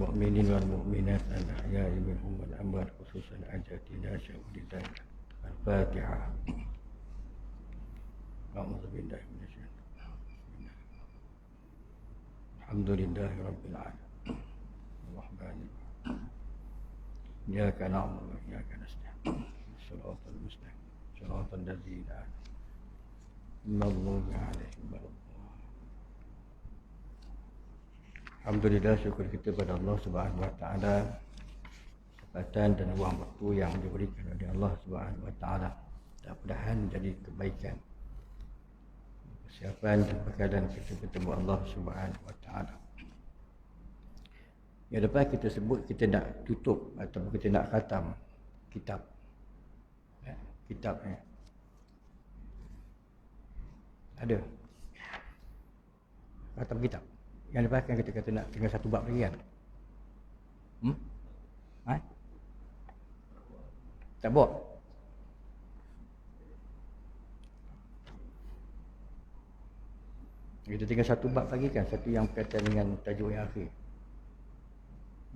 المؤمنين والمؤمنات الأحياء منهم والأموات خصوصا أجدنا شهود الله. الفاتحة. أعوذ بالله من الشيطان. الحمد لله رب العالمين الرحمن الرحيم إياك نعبد وإياك نستعين الصراط المستقيم صراط الذين أنعمت المغضوب عليهم ولا الضالين. Alhamdulillah, syukur kita pada Allah Subhanahu Wa Taala kesempatan dan ruang waktu yang diberikan oleh Allah Subhanahu Wa Taala. Mudah-mudahan menjadi kebaikan, persiapan dan keadaan kita bertemu Allah Subhanahu Wa Taala. Yang lepas kita sebut kita nak tutup ataupun kita nak khatam kitab. Kitab ni ada khatam kitab. Yang lepas kan kita kata nak tinggal satu bab lagi kan? Tak buat. Kita tinggal satu bab lagi kan? Satu yang berkaitan dengan tajuk yang akhir.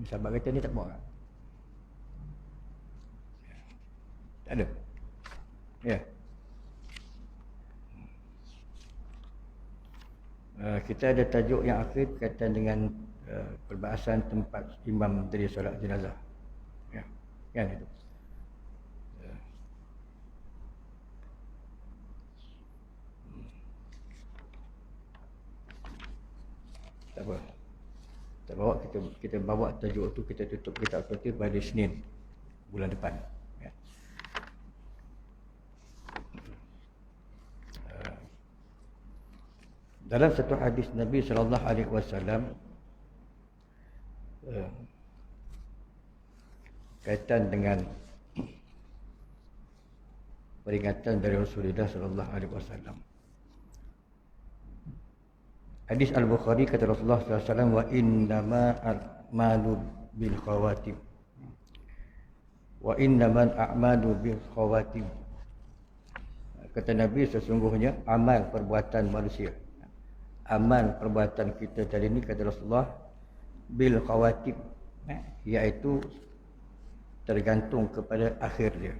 Sahabat kata ni tak buat kan? Tak ada? Ya. Kita ada tajuk yang akhir berkaitan dengan perbahasan tempat imam dari solat jenazah. Ya, kan itu. Tak apa. Tak bawa kita bawa tajuk tu, kita tutup kitab tu pada Isnin bulan depan. Ya. Dalam satu hadis Nabi sallallahu alaihi wasallam kaitan dengan peringatan dari Rasulullah sallallahu alaihi wasallam. Hadis Al-Bukhari, kata Rasulullah sallallahu alaihi wasallam, wa innama a'malu bil khawatim. Wa innamal a'malu bil khawatim. Kata Nabi, sesungguhnya amal perbuatan manusia, amal perbuatan kita tadi ini, kata Rasulullah, bil khawatim, iaitu tergantung kepada akhir dia.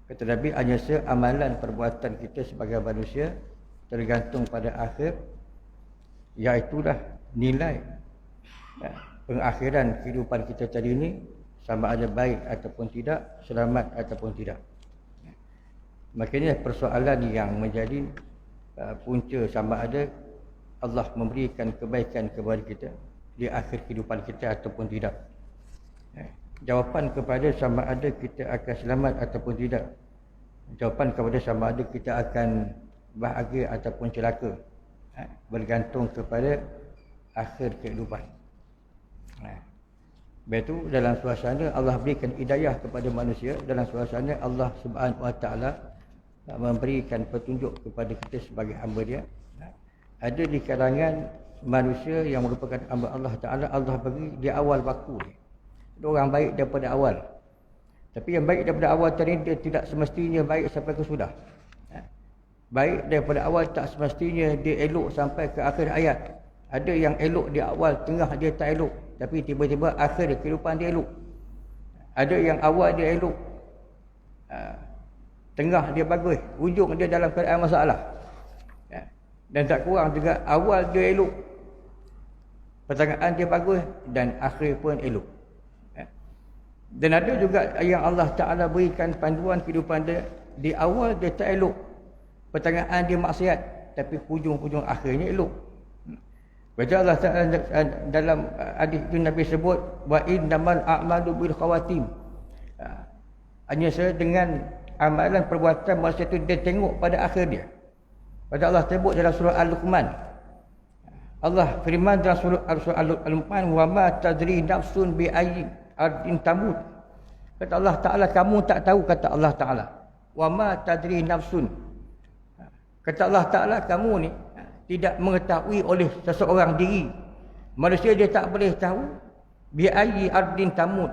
Kata Nabi, hanya amalan perbuatan kita sebagai manusia tergantung pada akhir, iaitulah nilai pengakhiran kehidupan kita tadi ini, sama ada baik ataupun tidak, selamat ataupun tidak. Makanya persoalan yang menjadi punca sama ada Allah memberikan kebaikan kepada kita di akhir kehidupan kita ataupun tidak. Jawapan kepada sama ada kita akan selamat ataupun tidak, jawapan kepada sama ada kita akan bahagia ataupun celaka, bergantung kepada akhir kehidupan. Begitu dalam suasana Allah berikan hidayah kepada manusia, dalam suasana Allah Subhanahu Wa Taala memberikan petunjuk kepada kita sebagai hamba dia. Ada di kalangan manusia yang merupakan hamba Allah Ta'ala, Allah bagi di awal waktu dia. Ada orang baik daripada awal. Tapi yang baik daripada awal tadi, dia tidak semestinya baik sampai ke sudah. Baik daripada awal tak semestinya dia elok sampai ke akhir hayat. Ada yang elok di awal, tengah dia tak elok, tapi tiba-tiba akhir kehidupan dia elok. Ada yang awal dia elok, tengah dia bagus, ujung dia dalam keadaan masalah. Dan tak kurang juga, awal dia elok, pertengahan dia bagus, dan akhir pun elok. Dan ada juga yang Allah Ta'ala berikan panduan kehidupan dia, di awal dia tak elok, pertengahan dia maksiat, tapi hujung-hujung akhirnya elok. Baca Allah Ta'ala dalam hadis itu, Nabi sebut, wa innamal a'malu bil khawatim. Hanya dengan amalan perbuatan manusia itu dia tengok pada akhir dia. Pada Allah sebut dalam surah Al-Luqman, Allah firman dalam surah Al-Luqman, wa ma tadri nafsun bi ayyi ardin tamut. Kata Allah Ta'ala, kamu tak tahu, kata Allah Ta'ala, wa ma tadri nafsun. Kata Allah Ta'ala, kamu ni tidak mengetahui oleh seseorang diri, manusia dia tak boleh tahu bi ayyi ardin tamut,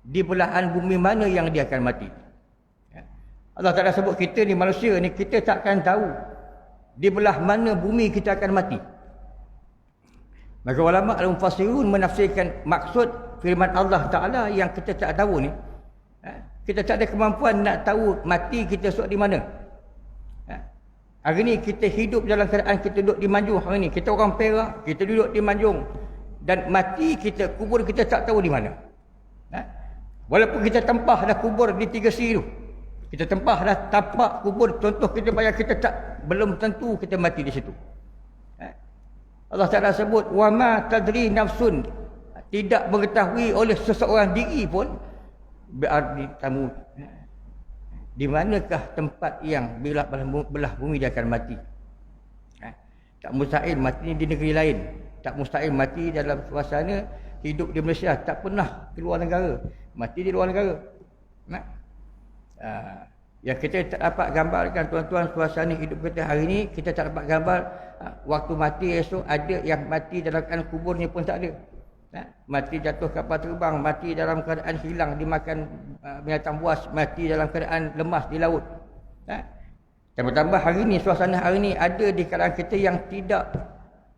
di belahan bumi mana yang dia akan mati. Allah Ta'ala sebut kita ni manusia ni, kita takkan tahu di belah mana bumi kita akan mati. Maka ulama al-mufassirun menafsirkan maksud firman Allah Ta'ala yang kita tak tahu ni. Kita tak ada kemampuan nak tahu mati kita esok di mana. Hari ni kita hidup dalam keadaan kita duduk di Manjung hari ni. Kita orang Perak, kita duduk di Manjung. Dan mati kita, kubur kita tak tahu di mana. Walaupun kita tempah dah kubur di 3C tu. Kita tempah dah tapak kubur, contoh kita bayar, kita tak, belum tentu kita mati di situ. Allah Ta'ala sebut, wa ma tadri nafsun, tidak mengetahui oleh seseorang diri pun berarti tamu. Di manakah tempat yang belah bumi dia akan mati? Tak mustahil mati di negeri lain. Tak mustahil mati dalam suasana hidup di Malaysia. Tak pernah keluar negara. Mati di luar negara. Yang kita tak dapat gambarkan tuan-tuan suasana hidup kita hari ni, kita tak dapat gambar waktu mati esok ada yang mati dalam keadaan kuburnya pun tak ada. Mati jatuh kapal terbang, mati dalam keadaan hilang dimakan binatang buas, mati dalam keadaan lemas di laut. Tambah-tambah hari ni, suasana hari ni ada di kalangan kita yang tidak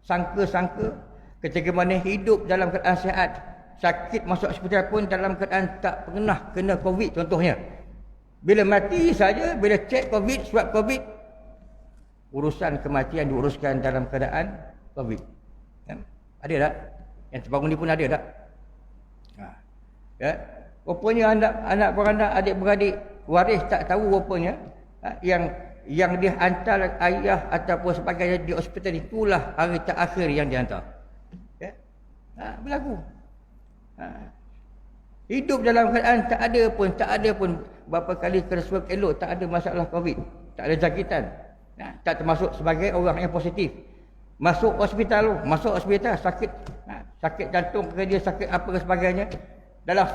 sangka-sangka ketika mana hidup dalam keadaan sihat, sakit masuk hospital pun dalam keadaan tak pernah kena COVID contohnya. Bila mati saja, bila cek COVID, swab COVID, urusan kematian diuruskan dalam keadaan COVID. Ada tak? Yang terbangun ni pun ada tak? Rupanya anak beranak, adik-beradik, waris tak tahu rupanya yang dia hantar ayah ataupun sebagainya di hospital itulah hari terakhir yang dihantar. Berlaku. Hidup dalam keadaan tak ada pun berapa kali kena swab elok, tak ada masalah COVID, tak ada jangkitan, tak termasuk sebagai orang yang positif. Masuk hospital sakit, sakit jantung ke dia, sakit apa ke sebagainya, dalam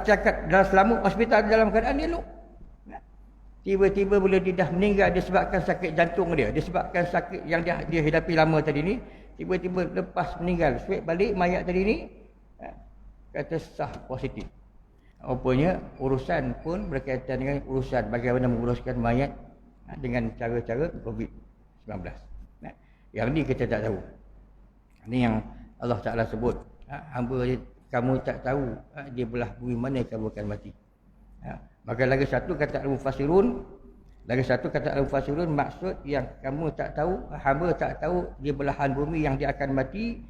selama hospital dalam keadaan dia elok. Tiba-tiba bila dia dah meninggal disebabkan sakit jantung dia, disebabkan sakit yang dia hadapi lama tadi ni, tiba-tiba lepas meninggal swab balik mayat tadi ni, kata sah positif. Rupanya urusan pun berkaitan dengan urusan bagaimana menguruskan mayat dengan cara-cara COVID-19. Yang ni kita tak tahu. Ini yang Allah Ta'ala sebut, hamba kamu tak tahu di belah bumi mana kamu akan mati. Maka lagi satu kata al-mufassirun, maksud yang kamu tak tahu, hamba tak tahu di belahan bumi yang dia akan mati.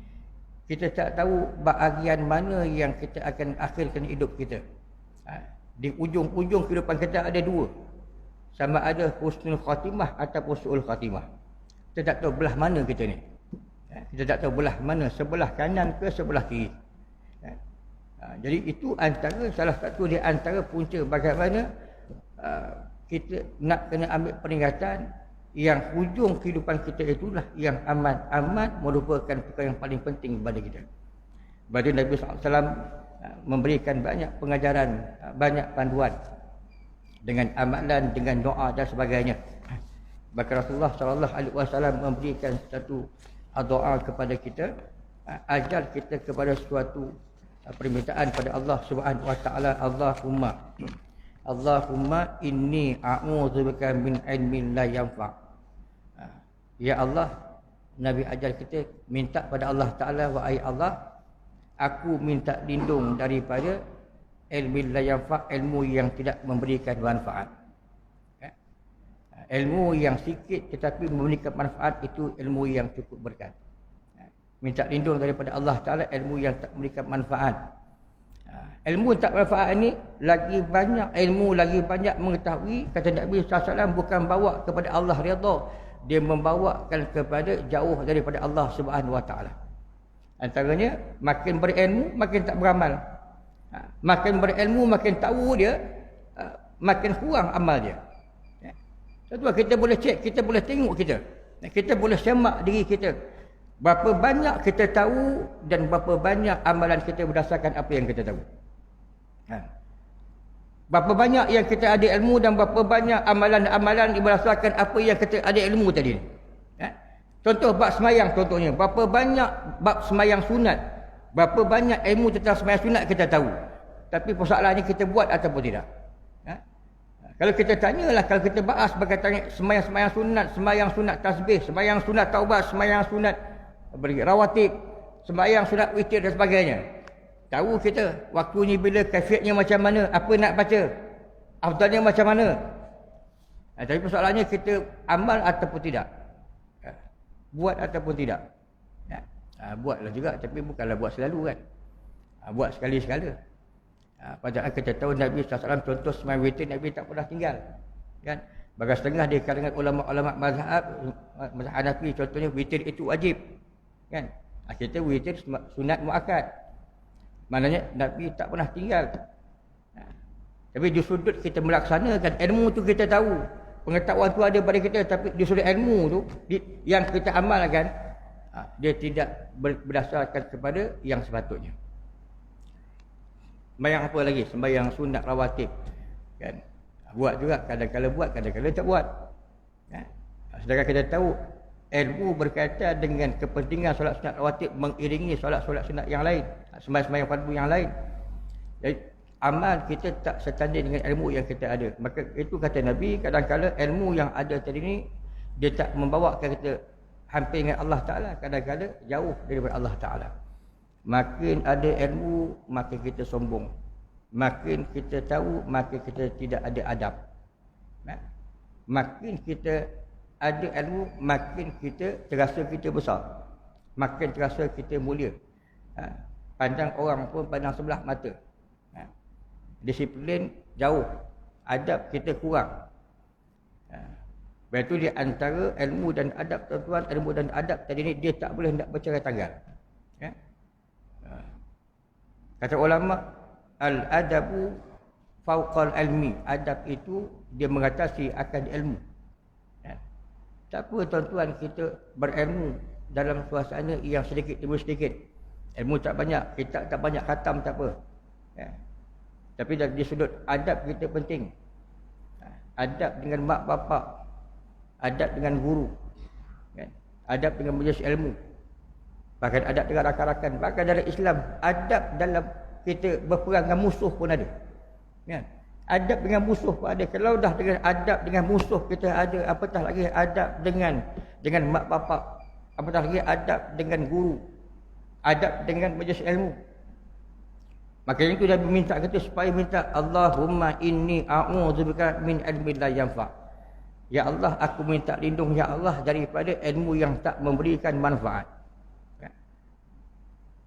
Kita tak tahu bahagian mana yang kita akan akhirkan hidup kita. Di ujung-ujung kehidupan kita ada dua. Sama ada husnul khatimah ataupun su'ul khatimah. Kita tak tahu belah mana kita ni. Kita tak tahu belah mana, sebelah kanan ke sebelah kiri. Jadi itu salah satu di antara punca bagaimana kita nak kena ambil peringatan yang hujung kehidupan kita itulah yang amat merupakan perkara yang paling penting kepada kita. Sebab Nabi SAW memberikan banyak pengajaran, banyak panduan dengan amalan, dengan doa dan sebagainya. Bahkan Rasulullah SAW memberikan satu doa kepada kita, ajar kita kepada suatu permintaan pada Allah Subhanahu Wa Taala. Allahumma inni a'udzubika min ilmin la yanfa'. Ya Allah, Nabi ajar kita minta pada Allah Ta'ala, wahai Allah, aku minta lindung daripada ilmu la yanfa', ilmu yang tidak memberikan manfaat. Ilmu yang sikit tetapi memberikan manfaat, itu ilmu yang cukup berkat. Minta lindung daripada Allah Ta'ala ilmu yang tak memberikan manfaat. Ilmu tak manfaat ini lagi banyak mengetahui, kata Nabi SAW, bukan bawa kepada Allah redha, dia membawakan kepada jauh daripada Allah Subhanahu Wa Taala. Antaranya makin berilmu makin tak beramal. Makin berilmu makin tahu dia, makin kurang amal dia. Tentu kita boleh cek, kita boleh tengok kita boleh semak diri kita. Berapa banyak kita tahu dan berapa banyak amalan kita berdasarkan apa yang kita tahu. Berapa banyak yang kita ada ilmu dan berapa banyak amalan-amalan berdasarkan apa yang kita ada ilmu tadi. Contoh bab semayang contohnya. Berapa banyak bab semayang sunat. Berapa banyak ilmu tentang semayang sunat kita tahu. Tapi persoalannya kita buat ataupun tidak. Kalau kita tanyalah, kalau kita bahas berkaitan semayang sunat tasbih, semayang sunat taubat, semayang sunat rawatib, sembahyang sunat witir dan sebagainya. Tahu kita waktu ni bila kaifiatnya macam mana, apa nak baca, afdalnya macam mana. Tapi persoalannya kita amal ataupun tidak. Buat ataupun tidak. Buatlah juga, tapi bukanlah buat selalu kan. Buat sekali-sekala. Padahal kita tahu Nabi SAW contoh sembahyang witir Nabi tak pernah tinggal. Kan? Bagi setengah di kalangan ulama-ulama mazhab Hanafi contohnya witir itu wajib. Kan? Kita witir sunat muakkad. Maknanya Nabi tak pernah tinggal. Tapi di sudut kita melaksanakan ilmu tu kita tahu. Pengetahuan tu ada pada kita, tapi di sudut ilmu tu yang kita amalkan dia tidak berdasarkan kepada yang sepatutnya. Sembahyang apa lagi? Sembahyang sunat rawatib. Kan? Buat juga, kadang-kadang buat, kadang-kadang tak buat. Sedangkan kita tahu ilmu berkaitan dengan kepentingan solat sunat rawatib mengiringi solat-solat sunat yang lain, sembahyang fardu yang lain. Jadi amal kita tak setanding dengan ilmu yang kita ada. Maka itu kata Nabi, kadang-kadang ilmu yang ada tadi ni dia tak membawakan kita hampir dengan Allah Ta'ala, kadang-kadang jauh daripada Allah Ta'ala. Makin ada ilmu, makin kita sombong. Makin kita tahu, makin kita tidak ada adab. Makin kita ada ilmu, makin kita terasa kita besar. Makin terasa kita mulia. Pandang orang pun pandang sebelah mata. Disiplin jauh. Adab kita kurang. Lepas itu di antara ilmu dan adab, tuan-tuan, ilmu dan adab tadi ni dia tak boleh nak bercerai tanggal. Kata ulama, al-adabu fawqal ilmi. Adab itu dia mengatasi akan ilmu. Tak apa tuan-tuan kita berilmu dalam suasana yang sedikit demi sedikit. Ilmu tak banyak, kitab tak banyak, khatam tak apa. Tapi dari sudut adab kita penting. Adab dengan mak bapak, adab dengan guru, adab dengan majlis ilmu, bahkan adab dengan rakan-rakan. Bahkan dalam Islam, adab dalam kita berperang dengan musuh pun ada. Adab dengan musuh pun ada. Kalau dah dengan adab dengan musuh kita ada, apatah lagi adab dengan mak bapak, apatah lagi adab dengan guru, adab dengan majlis ilmu. Makanya itu Nabi minta kita supaya minta Allahumma inni a'udzubika min ilmin la yanfa'. Ya Allah, aku minta lindung ya Allah daripada ilmu yang tak memberikan manfaat.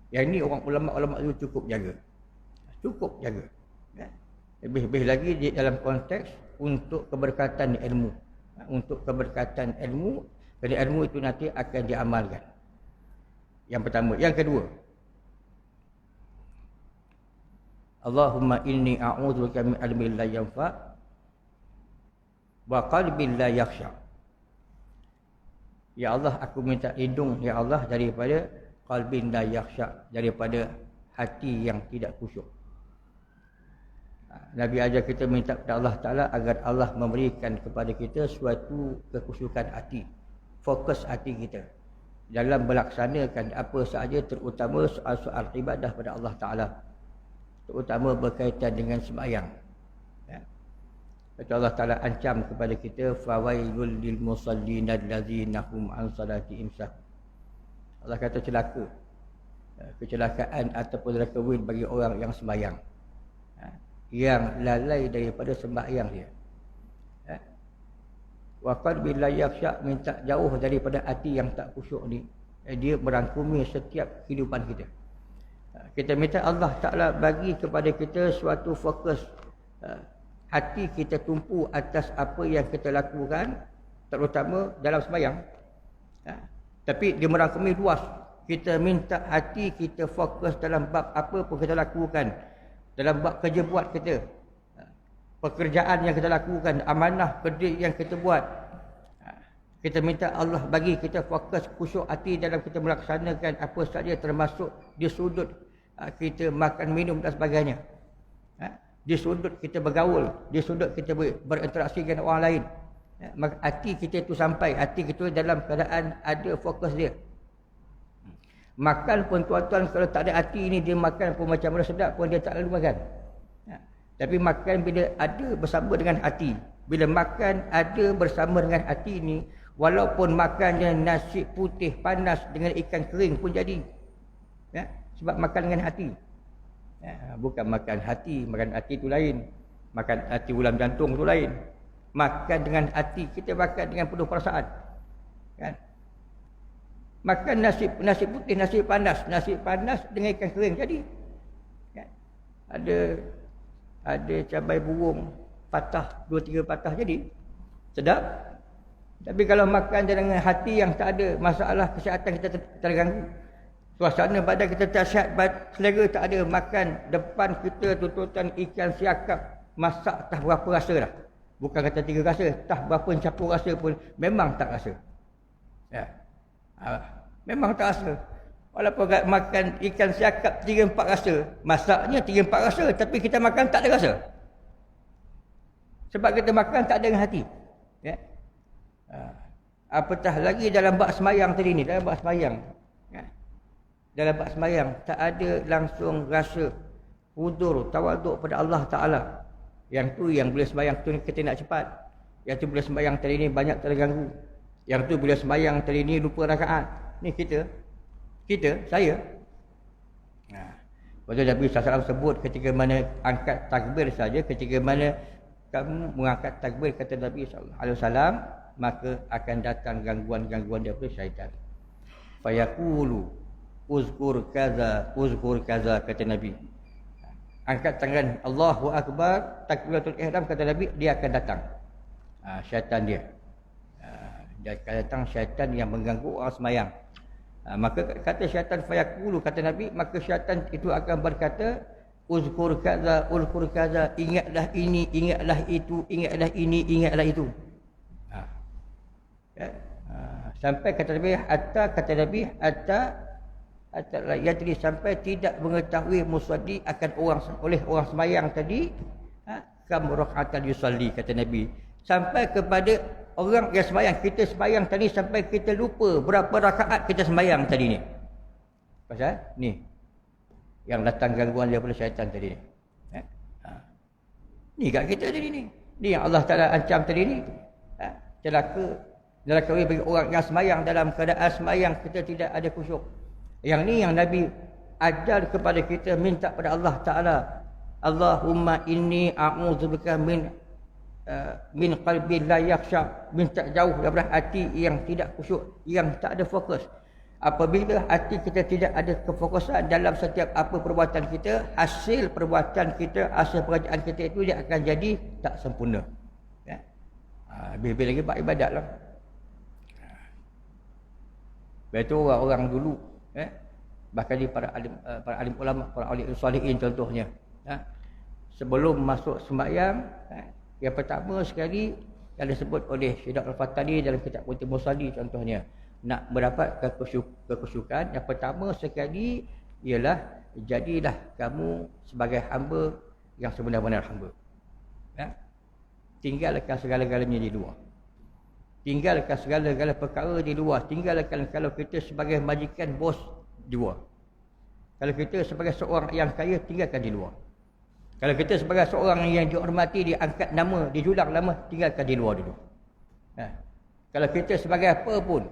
Yang ini orang ulama-ulama itu cukup jaga. Cukup jaga. Lebih-lebih lagi di dalam konteks untuk keberkatan ilmu. Untuk keberkatan ilmu, jadi ilmu itu nanti akan diamalkan. Yang pertama. Yang kedua, Allahumma inni a'udzubika min ilmin la yanfa' wa qalbin la yakhsha. Ya Allah, aku minta lindung ya Allah daripada qalbin la yakhsha, daripada hati yang tidak khusyuk. Nabi ajar kita minta kepada Allah Ta'ala agar Allah memberikan kepada kita suatu kekhusyukan hati, fokus hati kita dalam melaksanakan apa sahaja, terutama soal-soal ibadah pada Allah Ta'ala, terutama berkaitan dengan sembahyang. Kata Allah Ta'ala ancam kepada kita, fawailul lil musallin allazina hum an salatihim sahun. Allah kata celaka, kecelakaan ataupun neraka bagi orang yang sembahyang, yang lalai daripada sembahyang dia. Wa qalbi la yakhsha, minta jauh daripada hati yang tak khusyuk ni. Dia merangkumi setiap kehidupan kita. Kita minta Allah Ta'ala bagi kepada kita suatu fokus, hati kita tumpu atas apa yang kita lakukan, terutama dalam sembahyang. Tapi dia merangkumi luas. Kita minta hati kita fokus dalam bab apa pun kita lakukan, dalam bab kerja buat kita, pekerjaan yang kita lakukan, amanah kerja yang kita buat. Kita minta Allah bagi kita fokus khusyuk hati dalam kita melaksanakan apa saja, termasuk di sudut kita makan minum dan sebagainya, di sudut kita bergaul, di sudut kita berinteraksi dengan orang lain. Maka hati kita itu sampai, hati kita dalam keadaan ada fokus dia. Makan pun tuan-tuan, kalau tak ada hati ni, dia makan pun macam mana sedap pun dia tak lalu makan. Tapi makan bila ada bersama dengan hati, bila makan ada bersama dengan hati ni, walaupun makannya nasi putih panas dengan ikan kering pun jadi. Ya, sebab makan dengan hati. Ya, bukan makan hati itu lain. Makan hati ulam jantung itu lain. Makan dengan hati, kita makan dengan penuh perasaan. Kan? Makan nasi putih, nasi panas dengan ikan kering jadi. Kan? Ada cabai burung patah, 2-3 patah jadi. Sedap. Tapi kalau makan dengan hati yang tak ada masalah kesihatan kita terganggu. Suasana badan kita tak sihat, selera tak ada, makan depan kita tututan ikan siakap masak tak berapa rasa dah. Bukan kata 3 rasa, tak berapa campur rasa pun memang tak rasa. Ya. Memang tak rasa. Walaupun makan ikan siakap 3-4 rasa, masaknya 3-4 rasa, tapi kita makan tak ada rasa. Sebab kita makan tak ada dengan hati. Ya. Apatah lagi dalam bab semayang tadi ni, dalam bab semayang. Ya. Dalam bab semayang tak ada langsung rasa hudur, tawaduk pada Allah Ta'ala. Yang tu yang boleh semayang tu kita nak cepat. Yang tu boleh semayang tadi ni banyak terganggu. Yang tu boleh semayang tadi ni lupa rakaat. Ni kita, saya. Lepas tu Nabi SAW sebut ketika mana angkat takbir saja, ketika mana kamu mengangkat takbir kata Nabi SAW, maka akan datang gangguan-gangguan daripada syaitan. Fayaqulu uzkur kaza kata Nabi. Angkat tangan Allahu Akbar, takbiratul ihram kata Nabi, dia akan datang. Syaitan dia. Dia akan datang syaitan yang mengganggu orang semayang. Maka kata syaitan fayaqulu kata Nabi, maka syaitan itu akan berkata uzkur kaza, ingatlah ini, ingatlah itu, ingatlah ini, ingatlah itu. Sampai kata Nabi hatta yadri, sampai tidak mengetahui musalli akan oleh orang semayang tadi kam raka'atan yusalli kata Nabi, sampai kepada orang yang semayang, kita semayang tadi sampai kita lupa berapa rakaat kita semayang tadi ni. Pasal ni yang datang gangguan daripada syaitan tadi ni. Ni kat kita tadi ni. Ni yang Allah Ta'ala ancam tadi ni. Celaka bagi orang yang semayang dalam keadaan semayang kita tidak ada khusyuk. Yang ni yang Nabi ajar kepada kita, minta pada Allah Ta'ala, Allahumma inni a'udzubika min qalbi la yakhsha, minta jauh daripada hati yang tidak khusyuk, yang tak ada fokus. Apabila hati kita tidak ada kefokusan dalam setiap apa perbuatan kita, hasil perbuatan kita, hasil pekerjaan kita itu dia akan jadi tak sempurna. Ya? Lebih-lebih lagi buat ibadat lah. Betul orang dulu, bahkan di para alim ulama, para ahli salihin contohnya, sebelum masuk sembahyang, yang pertama sekali yang disebut oleh Syekh Al-Fatani dalam kitab Mutim Musalli contohnya, nak mendapat kekhusyukan, yang pertama sekali ialah jadilah kamu sebagai hamba yang sebenar-benar hamba. Tinggalkan segala-galanya di luar. Tinggalkan segala-gala perkara di luar. Tinggalkan kalau kita sebagai majikan bos di luar. Kalau kita sebagai seorang yang kaya, tinggalkan di luar. Kalau kita sebagai seorang yang dihormati, diangkat nama, dijulang nama, tinggalkan di luar dulu. Kalau kita sebagai apa pun,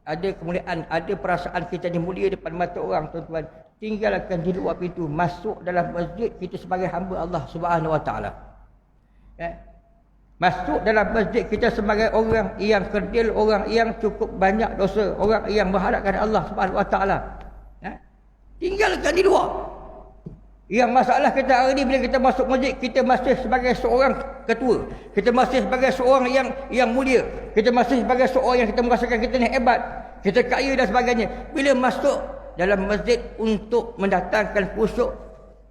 ada kemuliaan, ada perasaan kita dimulia depan mata orang, tuan-tuan, tinggalkan di luar pintu, masuk dalam masjid kita sebagai hamba Allah Subhanahu Wa Taala. Masuk dalam masjid kita sebagai orang yang kerdil, orang yang cukup banyak dosa, orang yang mengharapkan Allah Subhanahu Wa Taala. Tinggalkan di luar. Yang masalah kita hari ini, bila kita masuk masjid, kita masih sebagai seorang ketua, kita masih sebagai seorang yang mulia, kita masih sebagai seorang yang kita merasakan kita ni hebat, kita kaya dan sebagainya. Bila masuk dalam masjid untuk mendatangkan khusyuk,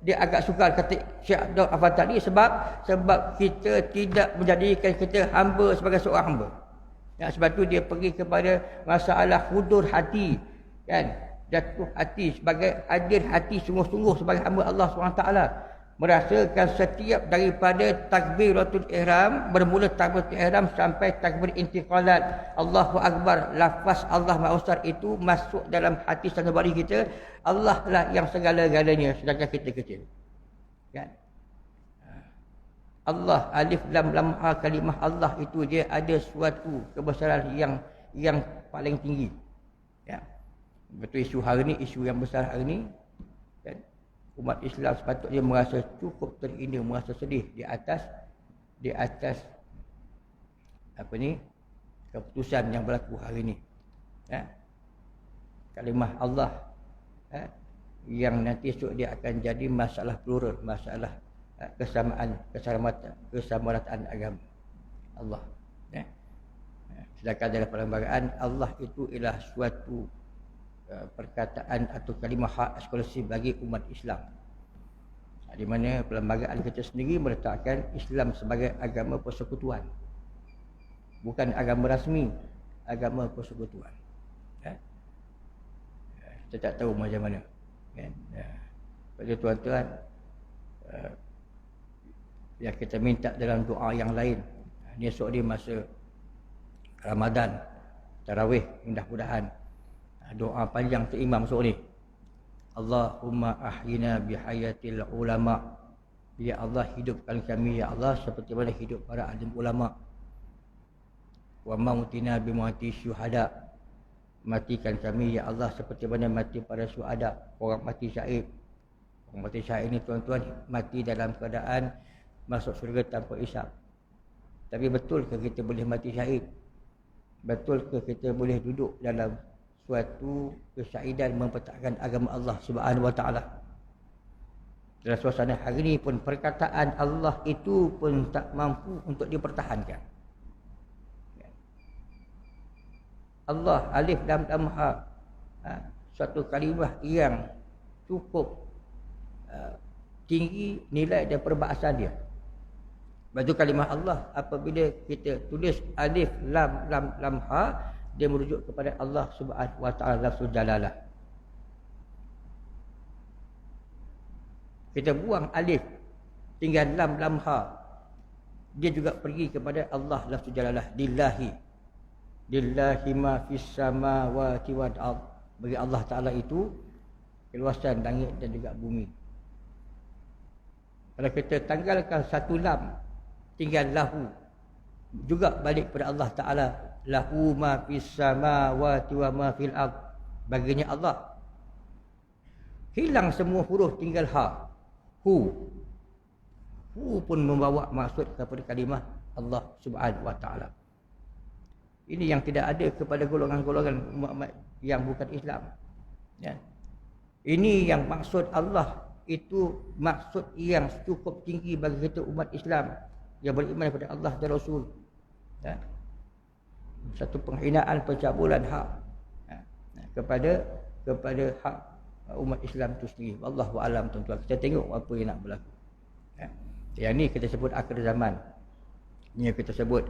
dia agak sukar kata Syekh Abdul Afan tadi, sebab kita tidak menjadikan kita hamba sebagai seorang hamba. Sebab tu dia pergi kepada masalah hudur hati, kan? Jatuh hati, sebagai hadir hati sungguh-sungguh sebagai hamba Allah SWT, merasakan setiap daripada takbiratul ihram, bermula takbiratul ihram sampai takbir intiqalat, Allahu Akbar, lafaz Allah Maha Besar itu masuk dalam hati sanubari kita. Allah lah yang segala-galanya, sedangkan kita kecil, kan? Allah, alif lam lam ha, kalimah Allah itu dia ada suatu kebesaran yang paling tinggi, ya. Betul isu hari ni, isu yang besar hari ni, kan? Umat Islam sepatutnya merasa cukup terhina, merasa sedih di atas apa ni, keputusan yang berlaku hari ni. Kalimah Allah yang nanti esok dia akan jadi masalah plural, masalah kesamarataan agama Allah. Sedangkan dalam perlembagaan Allah itu ialah suatu perkataan atau kalimah hak eksklusif bagi umat Islam. Di mana perlembagaan kita sendiri meletakkan Islam sebagai agama persekutuan. Bukan agama rasmi, agama persekutuan. Kita tak tahu macam mana. Pada tuan-tuan, yang kita minta dalam doa yang lain. Ni esok ni masa Ramadan, Tarawih, mudah-mudahan doa panjang tu imam esok ni. Allahumma ahyina bihayatil ulama. Ya Allah, hidupkan kami ya Allah seperti mana hidup para alim ulama. Wa mautina bimauti syuhada. Matikan kami ya Allah seperti mana mati para syuhada, orang mati syahid. Orang mati syahid ni tuan-tuan mati dalam keadaan masuk syurga tanpa hisab. Tapi betul ke kita boleh mati syahid? Betul ke kita boleh duduk dalam suatu kesyahidan mempertahankan agama Allah Subhanahu wa taala? Dalam suasana hari ini pun perkataan Allah itu pun tak mampu untuk dipertahankan. Allah alif lam lam ha, suatu kalimah yang cukup tinggi nilai dan perbahasan dia. Batu kalimah Allah apabila kita tulis alif lam lam lam ha, dia merujuk kepada Allah Subhanahu wa taala lafzul jalalah. Kita buang alif, tinggal lam lam ha, dia juga pergi kepada Allah lafzul jalalah. Lillahi ma fis samawati wal ard. Bagi Allah Taala itu keluasan langit dan juga bumi. Kalau kita tanggalkan satu lam, tinggal lahu, juga balik kepada Allah Taala. Lahu ma fis samawati wa ma fil ard. Baginya Allah. Hilang semua huruf, tinggal ha. Hu pun membawa maksud kepada kalimah Allah Subhanahu wa taala. Ini yang tidak ada kepada golongan-golongan umat yang bukan Islam. Ya. Ini yang maksud Allah itu maksud yang cukup tinggi bagi kita umat Islam yang beriman kepada Allah dan Rasul. Ya. Satu penghinaan, pencabulan hak kepada hak umat Islam itu sendiri. Wallahu a'lam tuan-tuan. Kita tengok apa yang nak berlaku. Ya. Yang ni kita sebut akhir zaman. Ini yang kita sebut.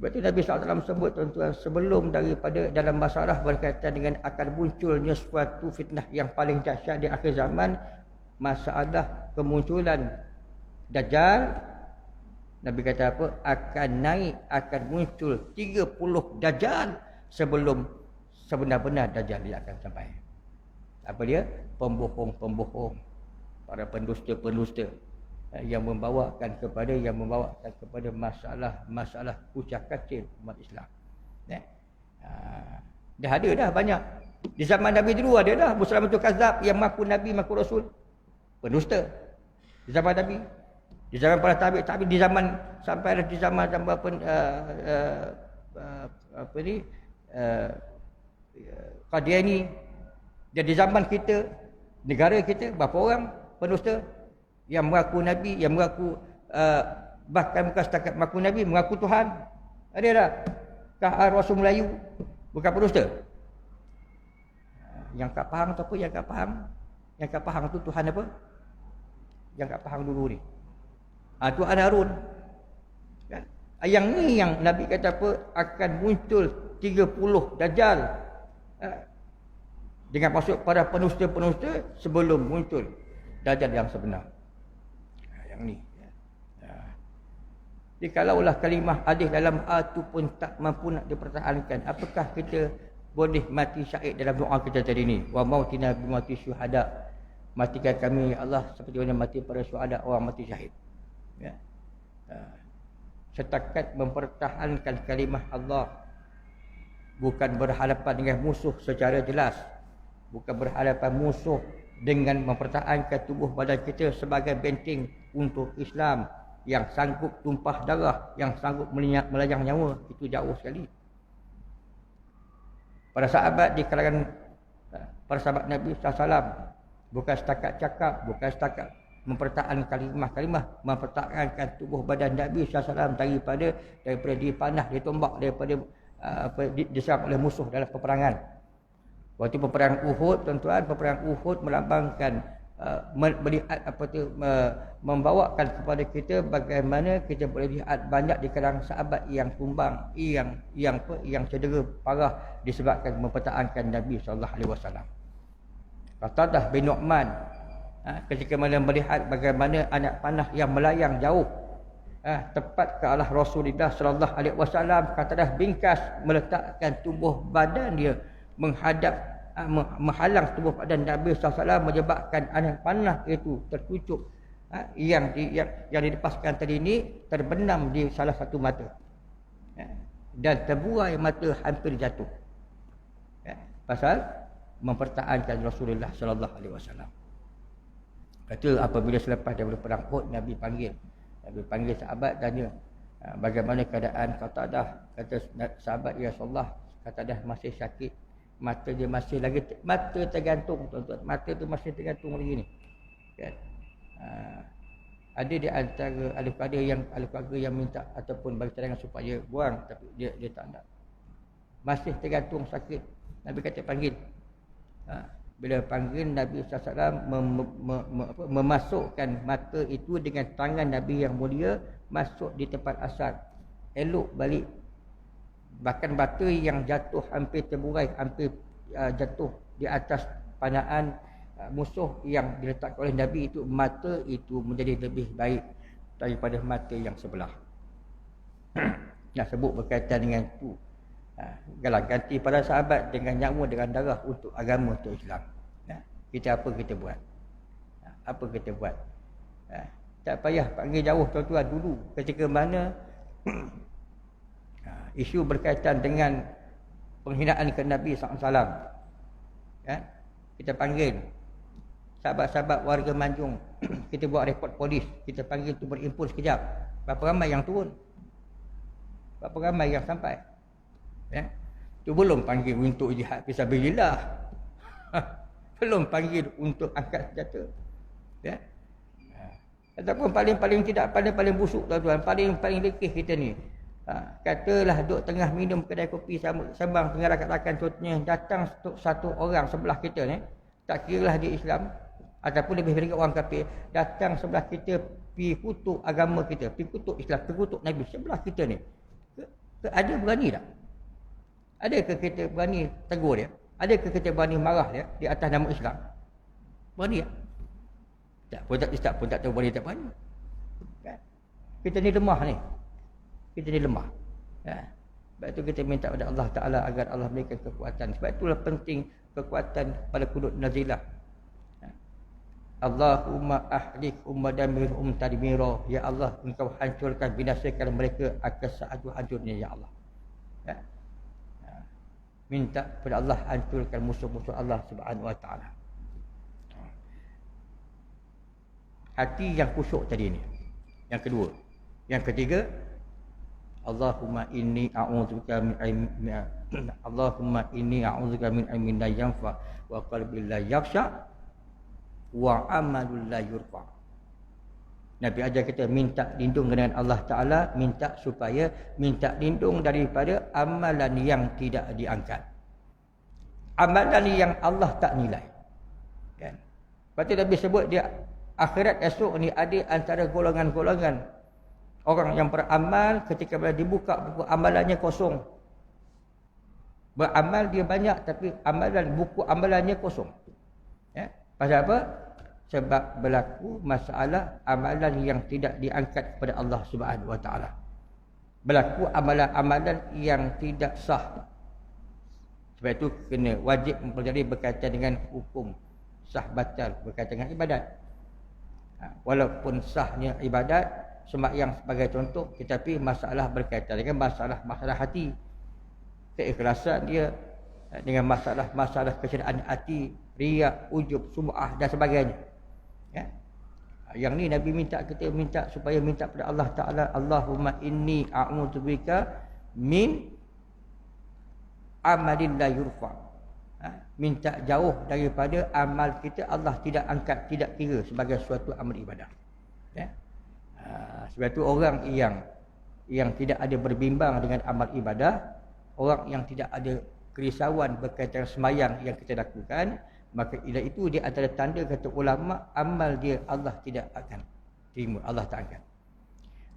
Sebab itu Nabi SAW sebut tuan-tuan, sebelum daripada dalam masalah berkaitan dengan akan munculnya suatu fitnah yang paling dahsyat di akhir zaman, masalah kemunculan Dajjal, Nabi kata apa? Akan muncul 30 Dajjal sebelum sebenar-benar Dajjal dia akan sampai. Apa dia? Pembohong-pembohong, para pendusta-pendusta yang membawakan kepada masalah kucak kacir umat Islam. Dah ada dah banyak. Di zaman Nabi dulu ada dah Muslamatul Kazzab yang mengaku Nabi, mengaku Rasul. Pendusta. Di zaman Nabi. Di zaman para tabi', di zaman sampai di zaman Qadiani. Dan di zaman kita, negara kita, berapa orang pendusta yang mengaku Nabi, yang mengaku bahkan bukan setakat mengaku Nabi, mengaku Tuhan. Ada tak? Kah Rasul Melayu bukan pendusta? Yang kat Pahang tu apa? Yang kat Pahang? Yang kat Pahang tu Tuhan apa? Yang kat Pahang dulu ni. Tuhan Harun. Kan? Yang ni yang Nabi kata apa? Akan muncul 30 Dajjal. Dengan maksud para pendusta-pendusta sebelum muncul Dajjal yang sebenar. Yang ni. Jadi kalaulah kalimah alif dalam A tu pun tak mampu nak dipertahankan, apakah kita boleh mati syahid dalam doa kita tadi ni? Wa mautina bi mauti syuhada. Matikan kami ya Allah seperti mana mati para syuhada, orang mati syahid. Ya. Setakat mempertahankan kalimah Allah, bukan berhadapan dengan musuh secara jelas. bukan berhadapan musuh dengan mempertahankan tubuh badan kita sebagai benteng untuk Islam yang sanggup tumpah darah, yang sanggup melayang nyawa. Itu jauh sekali. Para sahabat di kalangan para sahabat Nabi SAW bukan setakat cakap, bukan setakat mempertahankan kalimah-kalimah, mempertahankan tubuh badan Nabi SAW daripada dipanah, ditombak, daripada diserang oleh musuh dalam peperangan. Waktu peperangan Uhud, tuan-tuan, peperangan Uhud melambangkan melihat membawakan kepada kita bagaimana kita boleh lihat banyak di kalangan sahabat yang tumbang, yang cedera parah disebabkan mempertahankan Nabi SAW. Qatadah bin Nu'man ketika mana melihat bagaimana anak panah yang melayang jauh tepat ke arah Rasulullah sallallahu alaihi wasallam, Qatadah bingkas meletakkan tubuh badan dia menghalang tubuh badan Nabi SAW, menyebabkan anak panah itu terkucuk, yang dilepaskan tadi ini terbenam di salah satu mata, dan terbuai mata hampir jatuh, pasal mempertahankan Rasulullah sallallahu alaihi wasallam. Kata apabila selepas daripada perang Uhud, Nabi panggil sahabat, tanya bagaimana keadaan Qatadah. Kata sahabat, ya Rasulullah, Qatadah masih sakit, mata dia masih lagi mata tergantung, tuan-tuan, mata tu masih tergantung lagi ni, kan? Ada di antara ahli keluarga yang minta ataupun bagi cadangan supaya buang, tapi dia tak nak, masih tergantung sakit. Nabi kata panggil. Bila panggil, Nabi SAW memasukkan mata itu dengan tangan Nabi yang mulia masuk di tempat asal, elok balik. Bahkan batu yang jatuh hampir terburai, hampir jatuh di atas panaan musuh yang diletakkan oleh Nabi itu, mata itu menjadi lebih baik daripada mata yang sebelah. Nak sebut berkaitan dengan itu, galah ganti para sahabat dengan nyawa, dengan darah untuk agama, untuk Islam. Kita apa kita buat? Apa kita buat? Tak payah panggil jauh, tuan-tuan. Dulu ketika mana isu berkaitan dengan penghinaan ke Nabi SAW, kita panggil sahabat-sahabat warga Manjung, kita buat rekod polis, kita panggil tu berimpun sekejap. Berapa ramai yang turun? Berapa ramai yang sampai? Tu belum panggil untuk jihad fisabilillah. Belum panggil untuk angkat senjata. Ataupun paling tidak, paling busuk, tuan-tuan, paling lekeh kita ni. Katalah duduk tengah minum kedai kopi sembang tengah rakan-rakan, contohnya datang satu orang sebelah kita ni, tak kiralah dia Islam ataupun lebih dari orang kafir, datang sebelah kita pi kutuk agama kita, pi kutuk Islam, pi kutuk Nabi sebelah kita ni. Ada berani tak? Adakah kita berani tegur dia? Adakah kita berani marah dia di atas nama Islam? Berani tak? Tak pun tak tahu berani tak berani. Kita ni lemah ni. Kita ni lemah. Sebab itu kita minta kepada Allah Ta'ala agar Allah memberikan kekuatan. Sebab itulah penting kekuatan pada kunut nazilah. Allahumma ahlik ummadamir tadmira. Ya Allah, engkau hancurkan, binasakan mereka akan saat hancurnya, ya Allah. Minta kepada Allah hancurkan musuh-musuh Allah Subhanahu wa Ta'ala. Hati yang khusyuk tadi ni. Yang kedua. Yang ketiga, Allahumma inni a'udzubika min ilmin la yanfa wa qalbin la yakhsha wa amalun la yurfa. Nabi ajar kita minta lindung dengan Allah Ta'ala, minta lindung daripada amalan yang tidak diangkat, amalan yang Allah tak nilai, kan? Lepas tu Nabi sebut dia akhirat esok ni ada antara golongan-golongan orang yang beramal, ketika bila dibuka buku amalannya kosong. Beramal dia banyak tapi buku amalannya kosong. Pasal apa? Sebab berlaku masalah amalan yang tidak diangkat kepada Allah Subhanahu wa Ta'ala. Berlaku amalan-amalan yang tidak sah. Sebab itu kena wajib mempelajari berkaitan dengan hukum sah batal berkaitan dengan ibadat. Walaupun sahnya ibadat, sembahyang sebagai contoh, tetapi masalah berkaitan dengan masalah hati, keikhlasan dia, dengan masalah kecederaan hati, riak, ujub, sum'ah dan sebagainya. Ya. Yang ni Nabi minta supaya minta pada Allah Ta'ala, Allahumma inni a'udzubika min amalin la yurfa. Minta jauh daripada amal kita Allah tidak angkat, tidak kira sebagai suatu amal ibadah. Ya. Sebab itu orang yang tidak ada berbimbang dengan amal ibadah, orang yang tidak ada kerisauan berkaitan semayang yang kita lakukan, maka ialah itu dia antara tanda kata ulama amal dia Allah tidak akan terima, Allah tak angkat.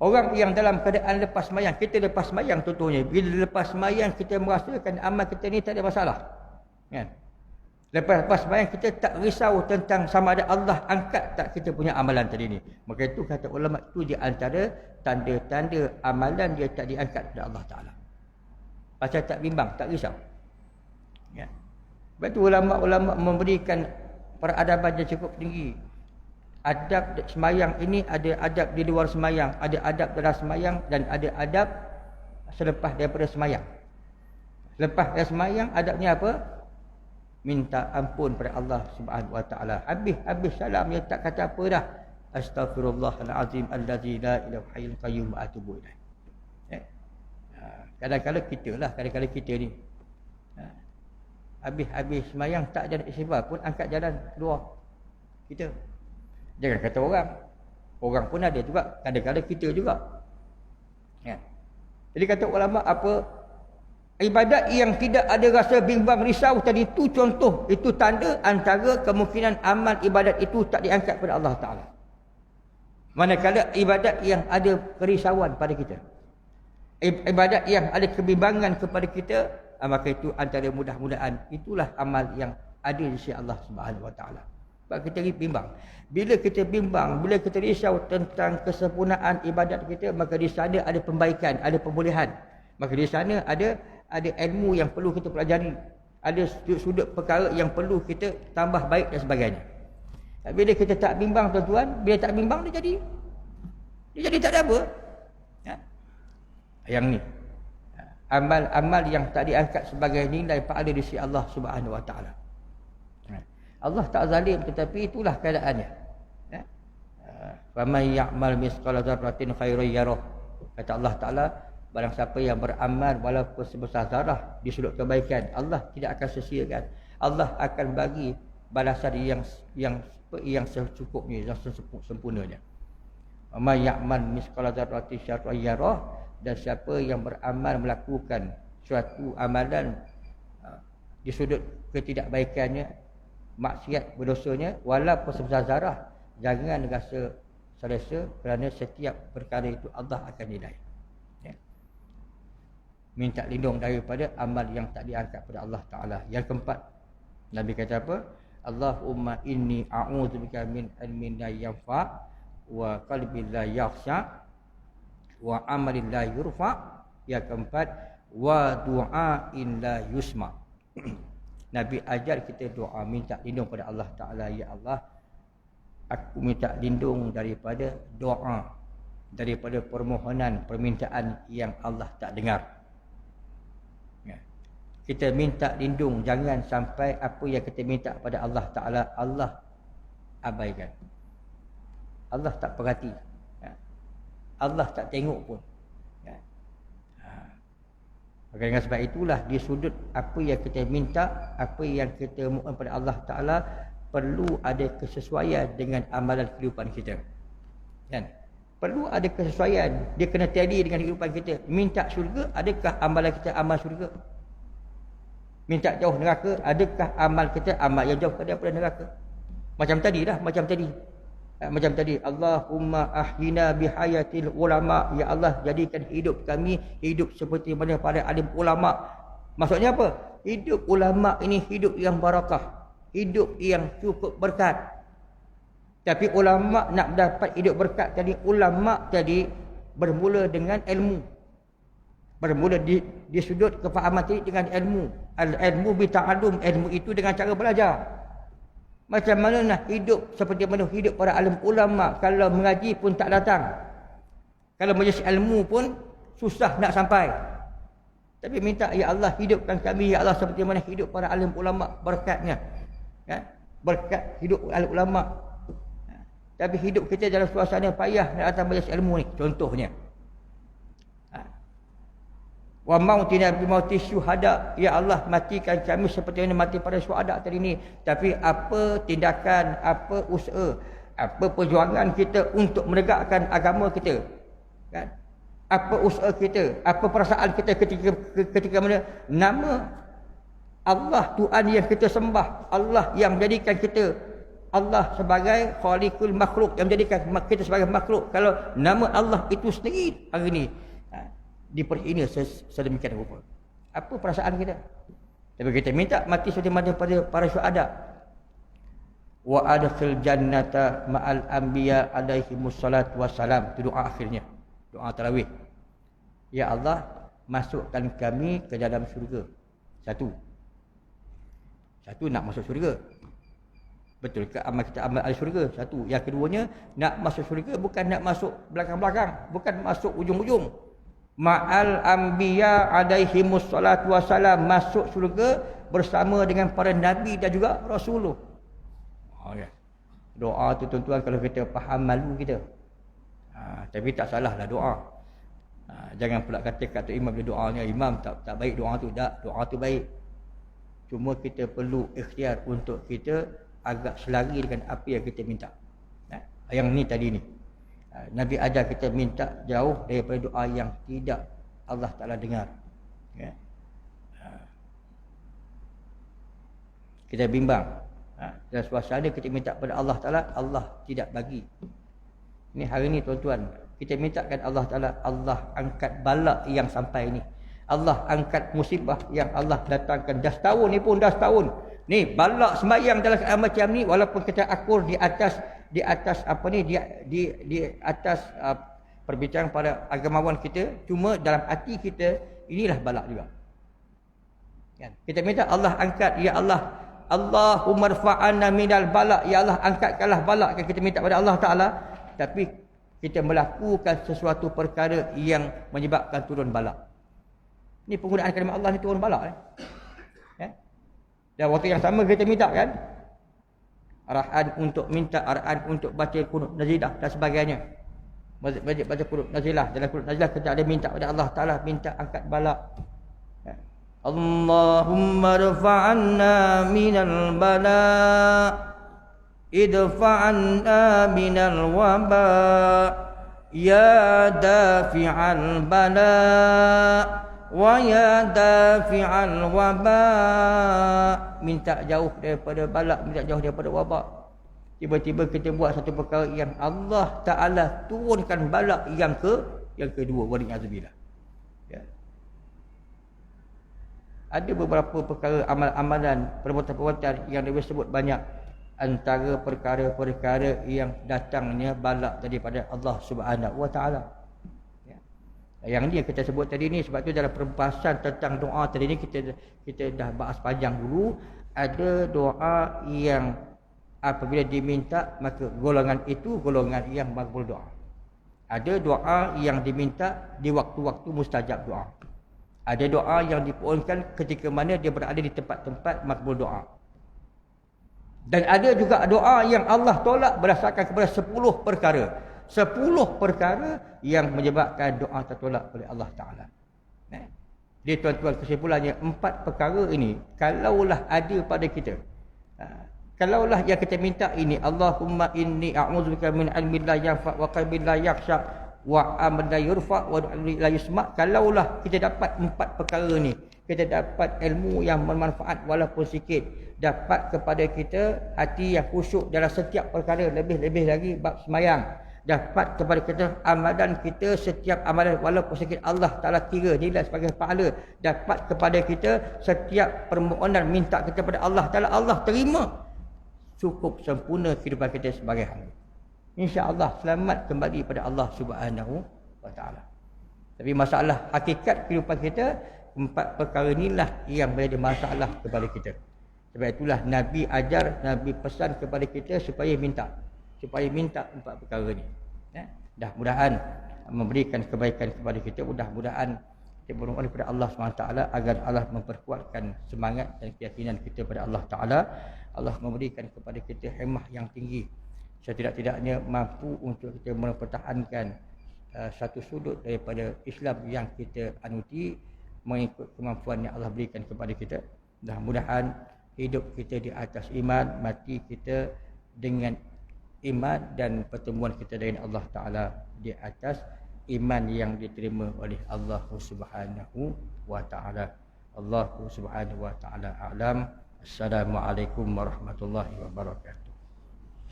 Orang yang dalam keadaan lepas semayang, kita lepas semayang contohnya, bila lepas semayang kita merasakan amal kita ni tak ada masalah, kan? Lepas semayang kita tak risau tentang sama ada Allah angkat tak kita punya amalan tadi ni, maka itu kata ulama itu di antara tanda-tanda amalan dia tak diangkat oleh Allah Ta'ala. Pasal tak bimbang, tak risau. Ya. Sebab itu ulama-ulama memberikan peradaban yang cukup tinggi. Adab semayang ini ada adab di luar semayang, ada adab dalam semayang, dan ada adab selepas daripada semayang. Selepas dari semayang adabnya apa? Minta ampun pada Allah Subhanahu Wa Taala. Habis salam dia tak kata apa dah. Astaghfirullahalazim allazi la ilaha illal qayyum wa atubu ilaih. Kadang-kadang kita ni habis semayang tak ada istighfar pun angkat jalan keluar kita. Jangan kata orang pun ada juga, kadang-kadang kita juga. Ya. Jadi kata ulama apa, ibadat yang tidak ada rasa bimbang risau tadi itu contoh, itu tanda antara kemungkinan amal ibadat itu tak diangkat kepada Allah Ta'ala. Manakala ibadat yang ada kerisauan pada kita, ibadat yang ada kebimbangan kepada kita, maka itu antara mudah-mudahan itulah amal yang ada di sisi Allah Subhanahu Wa Taala. Sebab kita bimbang. Bila kita bimbang, bila kita risau tentang kesempurnaan ibadat kita, maka di sana ada pembaikan, ada pemulihan. Maka di sana ada ilmu yang perlu kita pelajari, ada sudut perkara yang perlu kita tambah baik dan sebagainya. Bila kita tak bimbang tuan-tuan, bila tak bimbang dia jadi tak ada apa. Ya. Yang ni amal-amal yang tak diangkat sebagai nilai pahala di sisi Allah Subhanahu Wa Taala. Allah tak zalim, tetapi itulah keadaannya. Ya. Faman ya'mal misqala dzarratin khairan yarah. Kata Allah Taala, barang siapa yang beramal walaupun sebesar zarah di sudut kebaikan, Allah tidak akan sia-siakan. Allah akan bagi balasan yang secukupnya, yang sempurnanya. Faman ya'mal misqala dzarratin syarran yarah. Dan siapa yang beramal melakukan suatu amalan di sudut ketidakbaikannya, maksiat, berdosanya, walaupun sebesar zarah, jangan rasa selesa, kerana setiap perkara itu Allah akan nilai. Ya. Minta lindung daripada amal yang tak diangkat pada Allah Ta'ala. Yang keempat, Nabi kata apa? Allahumma inni a'udzubika min ilmin la yanfa' wa qalbin la yakhsha' wa amalin la yurfa'. Yang keempat, wa du'ain la yusma'. Nabi ajar kita doa, minta lindung pada Allah Ta'ala. Ya Allah, aku minta lindung daripada doa, daripada permohonan, permintaan yang Allah tak dengar. Ya. Kita minta lindung, jangan sampai apa yang kita minta pada Allah Ta'ala Allah abaikan, Allah tak perhati, ya. Allah tak tengok pun. Ya. Maka dengan sebab itulah di sudut apa yang kita minta, apa yang kita mohon pada Allah Ta'ala, perlu ada kesesuaian dengan amalan kehidupan kita. Kan? Perlu ada kesesuaian. Dia kena tally dengan kehidupan kita. Minta syurga, adakah amalan kita amal syurga? Minta jauh neraka, adakah amal kita amal yang jauh daripada neraka? Macam tadi, Allahumma ahyina bihayatil ulama. Ya Allah, jadikan hidup kami hidup seperti mana para alim ulama. Maksudnya apa? Hidup ulama ini hidup yang barakah, hidup yang cukup berkat. Tapi ulama nak dapat hidup berkat tadi, ulama tadi bermula dengan ilmu. Bermula di sudut kefahaman tadi dengan ilmu. Al-ilmu bita'allum, ilmu itu dengan cara belajar. Macam mana nak hidup seperti mana hidup para alim ulama, kalau mengaji pun tak datang, kalau majlis ilmu pun susah nak sampai. Tapi minta, ya Allah hidupkan kami, ya Allah seperti mana hidup para alim ulama, berkatnya. Berkat hidup alim ulama. Tapi hidup kita dalam suasana payah dan atas majlis ilmu ni, contohnya. Wa mautina bi mauti syuhada, ya Allah matikan kami seperti mana mati pada syuhada tadi ni. Tapi apa tindakan, apa usaha, apa perjuangan kita untuk menegakkan agama kita, kan? Apa usaha kita, apa perasaan kita ketika mana nama Allah Tuhan yang kita sembah, Allah yang menjadikan kita, Allah sebagai khaliqul makhluk, yang menjadikan kita sebagai makhluk. Kalau nama Allah itu sendiri hari ini diperhina sedemikian rupa, apa perasaan kita? Tapi kita minta mati seperti mana pada para syuhada. Wa adkhil jannata ma'al anbiya alaihimus salatu wassalam. Itu doa akhirnya, doa tarawih. Ya Allah, masukkan kami ke dalam syurga. Satu nak masuk syurga. Betul ke amal kita amal ahli syurga? Satu. Yang keduanya, nak masuk syurga bukan nak masuk belakang-belakang, bukan masuk ujung-ujung. Ma'al anbiya alaihimus salatu wassalam, masuk syurga bersama dengan para nabi dan juga rasulullah. Doa tu tuan-tuan, kalau kita faham malu kita. Tapi tak salahlah doa. Jangan pula kata imam dia doanya, imam tak baik doa tu. Tak, doa tu baik. Cuma kita perlu ikhtiar untuk kita agak selari dengan apa yang kita minta. Yang ni tadi ni, Nabi ajar kita minta jauh daripada doa yang tidak Allah Ta'ala dengar. Kita bimbang, dalam suasana kita minta pada Allah Ta'ala, Allah tidak bagi. Ini hari ni tuan-tuan, kita mintakan Allah Ta'ala, Allah angkat bala yang sampai ni, Allah angkat musibah yang Allah datangkan. Dah setahun ni pun, dah setahun ni bala sembahyang dalam keadaan macam ni, walaupun kita akur di atas apa ni, di atas perbincangan para agamawan kita, cuma dalam hati kita inilah bala juga. Kita minta Allah angkat, ya Allah, Allahumma rfa'anna minal bala, ya Allah angkatkanlah bala. Kita minta pada Allah Ta'ala, tapi kita melakukan sesuatu perkara yang menyebabkan turun bala. Ini penggunaan kalimat Allah ni turun bala. Dan waktu yang sama kita minta kan, arahan untuk minta, arahan untuk baca qunut nazilah dan sebagainya. Baca qunut nazilah, dalam qunut nazilah kita ada minta pada Allah Ta'ala, minta angkat bala. Allahumma rfa'anna minal bala, idfa'anna minal waba, ya dafi'al bala wa ya dafi'al waba. Minta jauh daripada bala, minta jauh daripada wabak. Tiba-tiba kita buat satu perkara yang Allah Ta'ala turunkan bala yang kedua, wali'azubillah. Ada beberapa perkara amalan, perbuatan-perbuatan yang disebut banyak. Antara perkara-perkara yang datangnya bala daripada Allah Subhanahu Wa Ta'ala. Yang ni yang kita sebut tadi ni, sebab tu dalam perbahasan tentang doa tadi ni kita dah bahas panjang dulu. Ada doa yang apabila diminta, maka golongan itu golongan yang makbul doa. Ada doa yang diminta di waktu-waktu mustajab doa. Ada doa yang dipohonkan ketika mana dia berada di tempat-tempat makbul doa. Dan ada juga doa yang Allah tolak berdasarkan kepada 10 perkara. 10 perkara yang menyebabkan doa tertolak oleh Allah Ta'ala. Dia tuan-tuan, kesimpulannya 4 perkara ini, kalaulah ada pada kita, kalaulah yang kita minta ini, Allahumma inni a'udzubika min ilmin la yanfa' wa qalbin la yakhsha wa amal la yurfa' wa du'an la yusma'. Kalaulah kita dapat 4 perkara ni, kita dapat ilmu yang bermanfaat walaupun sikit, dapat kepada kita hati yang khusyuk dalam setiap perkara, lebih-lebih lagi bab sembahyang, dapat kepada kita amalan kita, setiap amalan walaupun sikit Allah Ta'ala kira nilai sebagai pahala, dapat kepada kita setiap permohonan minta kita kepada Allah Ta'ala, Allah terima, cukup sempurna kehidupan kita sebagai hamba. InsyaAllah selamat kembali pada Allah Subhanahu Wa Ta'ala. Tapi masalah hakikat kehidupan kita, 4 perkara inilah yang menjadi masalah kepada kita. Sebab itulah Nabi ajar, Nabi pesan kepada kita supaya minta 4 perkara ni. Mudah-mudahan memberikan kebaikan kepada kita, mudah-mudahan kita bermohon kepada Allah SWT agar Allah memperkuatkan semangat dan keyakinan kita pada Allah Ta'ala. Allah memberikan kepada kita himmah yang tinggi, setidak-tidaknya mampu untuk kita mempertahankan satu sudut daripada Islam yang kita anuti mengikut kemampuan yang Allah berikan kepada kita. Mudah-mudahan hidup kita di atas iman, mati kita dengan iman, dan pertemuan kita dengan Allah Ta'ala di atas iman yang diterima oleh Allah Subhanahu wa Ta'ala. Allah Subhanahu wa Ta'ala a'lam. Assalamualaikum warahmatullahi wabarakatuh.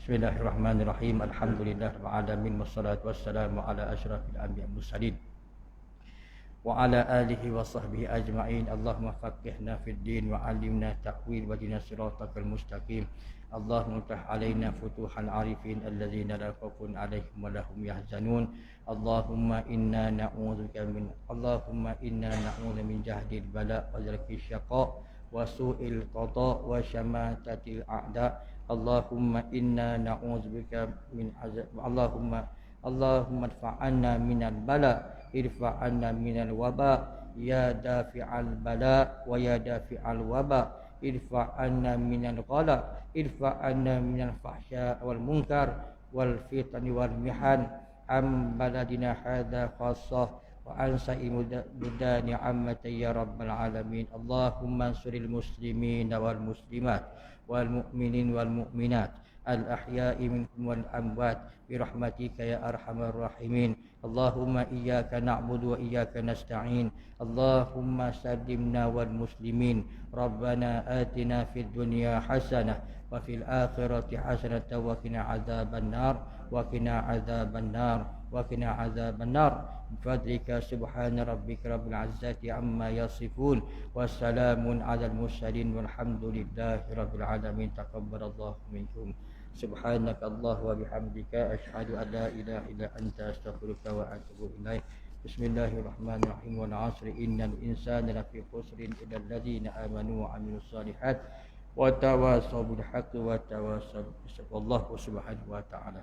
Bismillahirrahmanirrahim. Alhamdulillahirabbil alamin, wassalatu wassalamu ala asyrafil anbiya'i wal mursalin wa ala alihi wa sahbihi ajma'in. Allahumma faqihna fid din wa 'allimna ta'wil wa hdina siratal mustaqim. Allahumma iftah 'alaina futuhal 'arifin alladzina la khaufun 'alaihim wa lahum yahzanun. Allahumma inna na'udzubika min jahdil bala wa darkis syaqa wa su'il qada wa syamatatil a'da. Allahumma inna na'udzubika min azab. Allahumma idfa'anna minal bala, idfa'anna minal waba, ya dafi'al bala wa ya dafi'al waba, idfa'anna minal ghala, idfa'anna minal fahsya wal munkar wal fitani wal mihan am baladina hadha khassah wa an sa'imul budani ammata ya rabbal alamin. Allahumma ansuril muslimin wal muslimat wal mu'minin wal mu'minat al-ahya'i minkum wal amwat bi rahmatika ya arhamar rahimin. Allahumma iyyaka na'budu wa iyyaka nasta'in. Allahumma sallimna wal muslimin. Rabbana atina fid dunya hasanah wa fil akhirati hasanah wa qina adzaban nar wa qina adzaban nar wa qina adzaban nar. Bifadlika subhana rabbika rabbil izzati amma yasifun wa salamun alal mursalin walhamdulillahi rabbil alamin. Taqabbalallahu minkum. Subhanaka Allah wa bihamdika asyhadu an la ilaha illa anta astaghfiruka wa atubu ilaik. Bismillahirrahmanirrahim. Wal 'asri innal insana lafi khusrin illa alladziina amanu wa 'amilus shalihat wa tawassaw bil haqqi wa tawassaw bis sabr. Wallahu subhanahu wa ta'ala.